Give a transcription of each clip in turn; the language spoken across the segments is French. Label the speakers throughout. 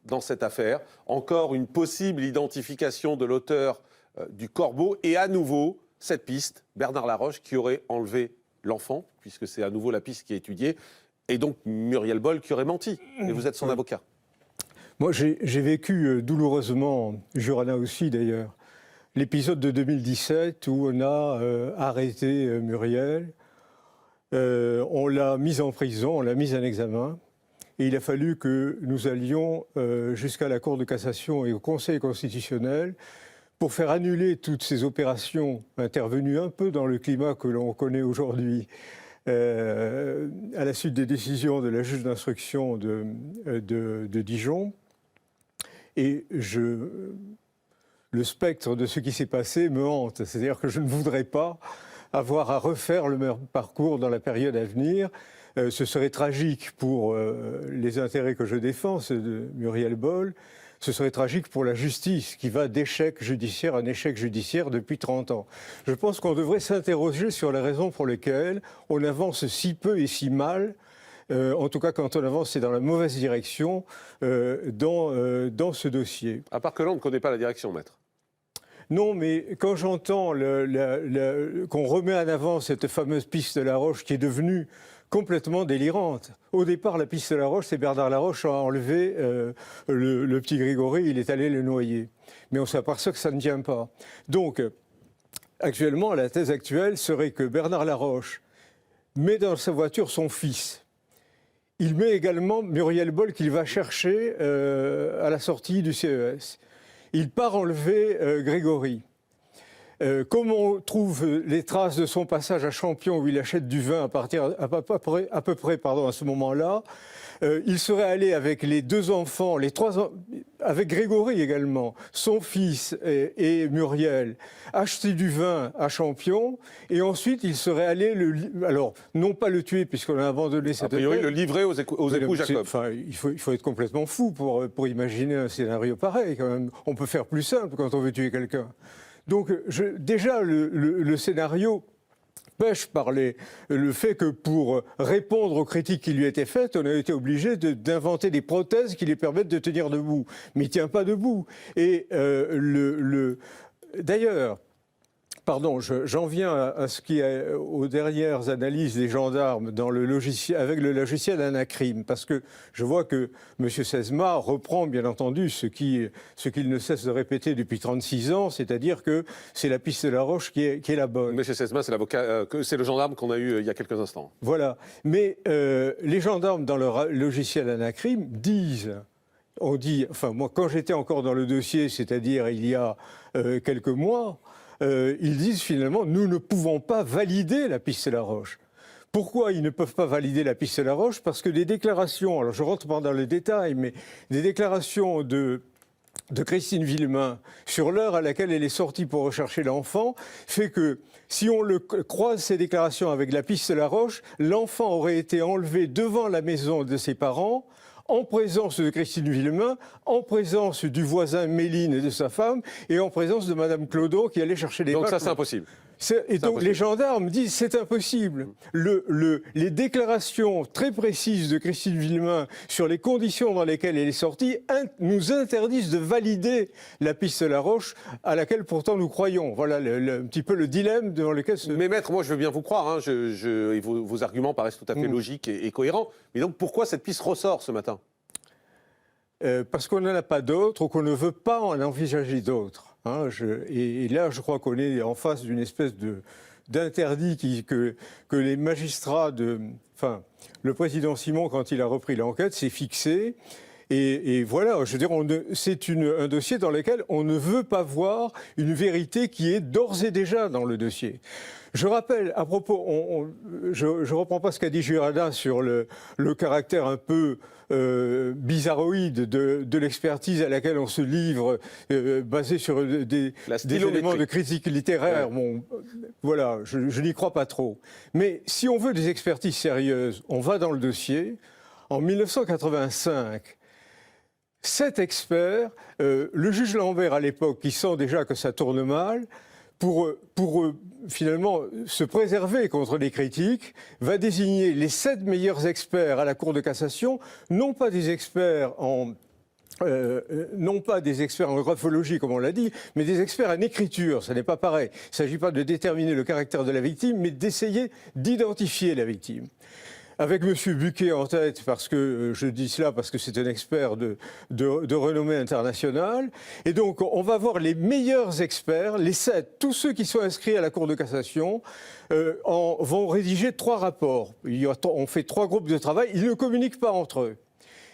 Speaker 1: dans cette affaire. Encore une possible identification de l'auteur du corbeau. Et à nouveau, cette piste, Bernard Laroche qui aurait enlevé l'enfant, puisque c'est à nouveau la piste qui est étudiée. Et donc Muriel Boll qui aurait menti. Et vous êtes son avocat.
Speaker 2: Moi, j'ai vécu douloureusement, Jurana aussi d'ailleurs, l'épisode de 2017 où on a arrêté Muriel. On l'a mise en prison, on l'a mise en examen. Et il a fallu que nous allions jusqu'à la Cour de cassation et au Conseil constitutionnel pour faire annuler toutes ces opérations intervenues un peu dans le climat que l'on connaît aujourd'hui, à la suite des décisions de la juge d'instruction de Dijon. Et le spectre de ce qui s'est passé me hante. C'est-à-dire que je ne voudrais pas avoir à refaire le même parcours dans la période à venir. Ce serait tragique pour les intérêts que je défends, ceux de Muriel Boll. Ce serait tragique pour la justice qui va d'échec judiciaire en échec judiciaire depuis 30 ans. Je pense qu'on devrait s'interroger sur les raisons pour lesquelles on avance si peu et si mal. En tout cas, quand on avance, c'est dans la mauvaise direction dans ce dossier.
Speaker 1: À part que là, on ne connaît pas la direction, maître.
Speaker 2: Non, mais quand j'entends qu'on remet en avant cette fameuse piste de Laroche qui est devenue complètement délirante. Au départ, la piste de Laroche, c'est Bernard Laroche a enlevé le petit Grégory, il est allé le noyer. Mais on s'aperçoit que ça ne tient pas. Donc, actuellement, la thèse actuelle serait que Bernard Laroche met dans sa voiture son fils. Il met également Muriel Boll qu'il va chercher à la sortie du CES. Il part enlever Grégory. Comme on trouve les traces de son passage à Champion où il achète du vin à peu près à ce moment-là, il serait allé avec les deux enfants, avec Grégory également, son fils et Muriel, acheter du vin à Champion, et ensuite il serait allé, alors non pas le tuer puisqu'on a abandonné cette...
Speaker 1: A priori, le livrer aux époux Jacob.
Speaker 2: Enfin, il faut être complètement fou pour imaginer un scénario pareil quand même. On peut faire plus simple quand on veut tuer quelqu'un. Donc déjà, le scénario pêche par le fait que pour répondre aux critiques qui lui étaient faites, on a été obligé d'inventer des prothèses qui lui permettent de tenir debout. Mais il ne tient pas debout. Et d'ailleurs... Pardon, j'en viens à ce qui est aux dernières analyses des gendarmes dans avec le logiciel Anacrime, parce que je vois que M. Sesma reprend bien entendu ce qu'il ne cesse de répéter depuis 36 ans, c'est-à-dire que c'est la piste de Laroche qui est la bonne.
Speaker 1: M. Sesma, c'est l'avocat, c'est le gendarme qu'on a eu il y a quelques instants.
Speaker 2: Voilà, mais les gendarmes dans leur logiciel Anacrime disent... On dit, enfin moi quand j'étais encore dans le dossier, c'est-à-dire il y a quelques mois, ils disent finalement, nous ne pouvons pas valider la piste Laroche. Pourquoi ils ne peuvent pas valider la piste Laroche? Parce que des déclarations, alors je rentre pas dans les détails, mais des déclarations de Christine Villemain sur l'heure à laquelle elle est sortie pour rechercher l'enfant fait que si on croise ces déclarations avec la piste Laroche, l'enfant aurait été enlevé devant la maison de ses parents, en présence de Christine Villemain, en présence du voisin Méline et de sa femme, et en présence de Madame Clodo qui allait chercher les
Speaker 1: Donc
Speaker 2: pâtes.
Speaker 1: ça, c'est impossible.
Speaker 2: Et donc les gendarmes disent c'est impossible. Les déclarations très précises de Christine Villemain sur les conditions dans lesquelles elle est sortie nous interdisent de valider la piste Laroche à laquelle pourtant nous croyons. Voilà un petit peu le dilemme devant lequel...
Speaker 1: Mais maître, moi je veux bien vous croire, hein, et vos arguments paraissent tout à fait logiques et cohérents. Mais donc pourquoi cette piste ressort ce matin ?
Speaker 2: Parce qu'on n'en a pas d'autres ou qu'on ne veut pas en envisager d'autres. Hein, et là, je crois qu'on est en face d'une espèce d'interdit que les magistrats enfin, le président Simon, quand il a repris l'enquête, s'est fixé. Et voilà, je veux dire, c'est un dossier dans lequel on ne veut pas voir une vérité qui est d'ores et déjà dans le dossier. Je rappelle, à propos, je ne reprends pas ce qu'a dit Jurana sur le caractère un peu bizarroïde de l'expertise à laquelle on se livre, basée sur des éléments de critique littéraire. Ouais. Bon, voilà, je n'y crois pas trop. Mais si on veut des expertises sérieuses, on va dans le dossier. En 1985, 7 experts, le juge Lambert à l'époque, qui sent déjà que ça tourne mal, pour finalement se préserver contre les critiques, va désigner les 7 meilleurs experts à la Cour de cassation, non pas des experts en non pas des experts en graphologie, comme on l'a dit, mais des experts en écriture. Ce n'est pas pareil. Il ne s'agit pas de déterminer le caractère de la victime, mais d'essayer d'identifier la victime. Avec M. Buquet en tête, parce que je dis cela parce que c'est un expert de renommée internationale. Et donc, on va voir les meilleurs experts, les 7, tous ceux qui sont inscrits à la Cour de cassation, vont rédiger 3 rapports. On fait 3 groupes de travail, ils ne communiquent pas entre eux.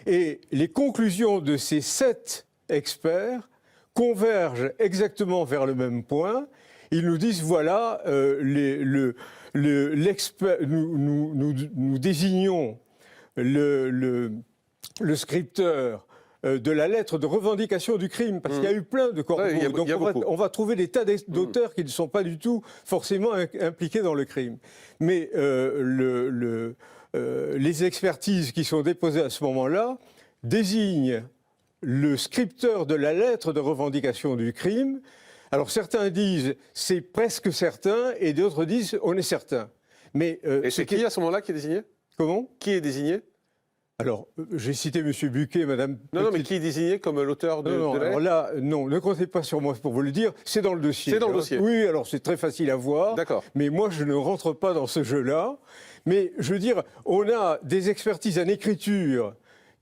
Speaker 2: Et les conclusions de ces 7 experts convergent exactement vers le même point. Ils nous disent, voilà, nous désignons le scripteur de la lettre de revendication du crime, parce qu'il y a eu plein de corbeaux.
Speaker 1: Ouais,
Speaker 2: donc on va trouver des tas d'auteurs qui ne sont pas du tout forcément impliqués dans le crime. Mais les expertises qui sont déposées à ce moment-là désignent le scripteur de la lettre de revendication du crime. Alors certains disent c'est presque certain et d'autres disent on est certain. Mais
Speaker 1: et c'est qui à ce moment-là qui est désigné?
Speaker 2: Comment?
Speaker 1: Qui est désigné?
Speaker 2: Alors, j'ai cité M. Buquet, Mme...
Speaker 1: Non, mais qui est désigné comme l'auteur de
Speaker 2: la lettre? Alors là, non, ne comptez pas sur moi pour vous le dire, c'est dans le dossier.
Speaker 1: C'est dans le dossier?
Speaker 2: Oui, alors c'est très facile à voir.
Speaker 1: D'accord.
Speaker 2: Mais moi, je ne rentre pas dans ce jeu-là. Mais je veux dire, on a des expertises en écriture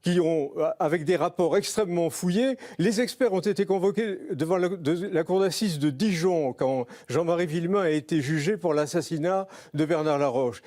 Speaker 2: qui ont, avec des rapports extrêmement fouillés. Les experts ont été convoqués devant la cour d'assises de Dijon quand Jean-Marie Villemain a été jugé pour l'assassinat de Bernard Laroche.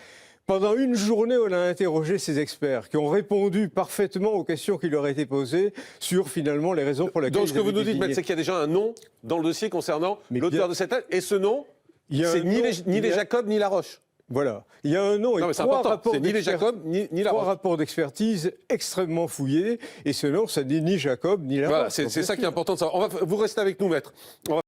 Speaker 2: Pendant une journée, on a interrogé ces experts qui ont répondu parfaitement aux questions qui leur étaient posées sur finalement les raisons pour lesquelles.
Speaker 1: Donc ce que vous nous dites, maître, c'est qu'il y a déjà un nom dans le dossier concernant l'auteur de cette lettre. Et ce nom, c'est ni les Jacob ni Laroche.
Speaker 2: Voilà. Il y a un nom et 3 rapports.
Speaker 1: C'est ni les Jacob ni Laroche.
Speaker 2: 3 rapports d'expertise extrêmement fouillés. Et ce nom, ça n'est ni Jacob ni Laroche.
Speaker 1: Voilà, c'est ça qui est important de savoir. Vous restez avec nous, maître.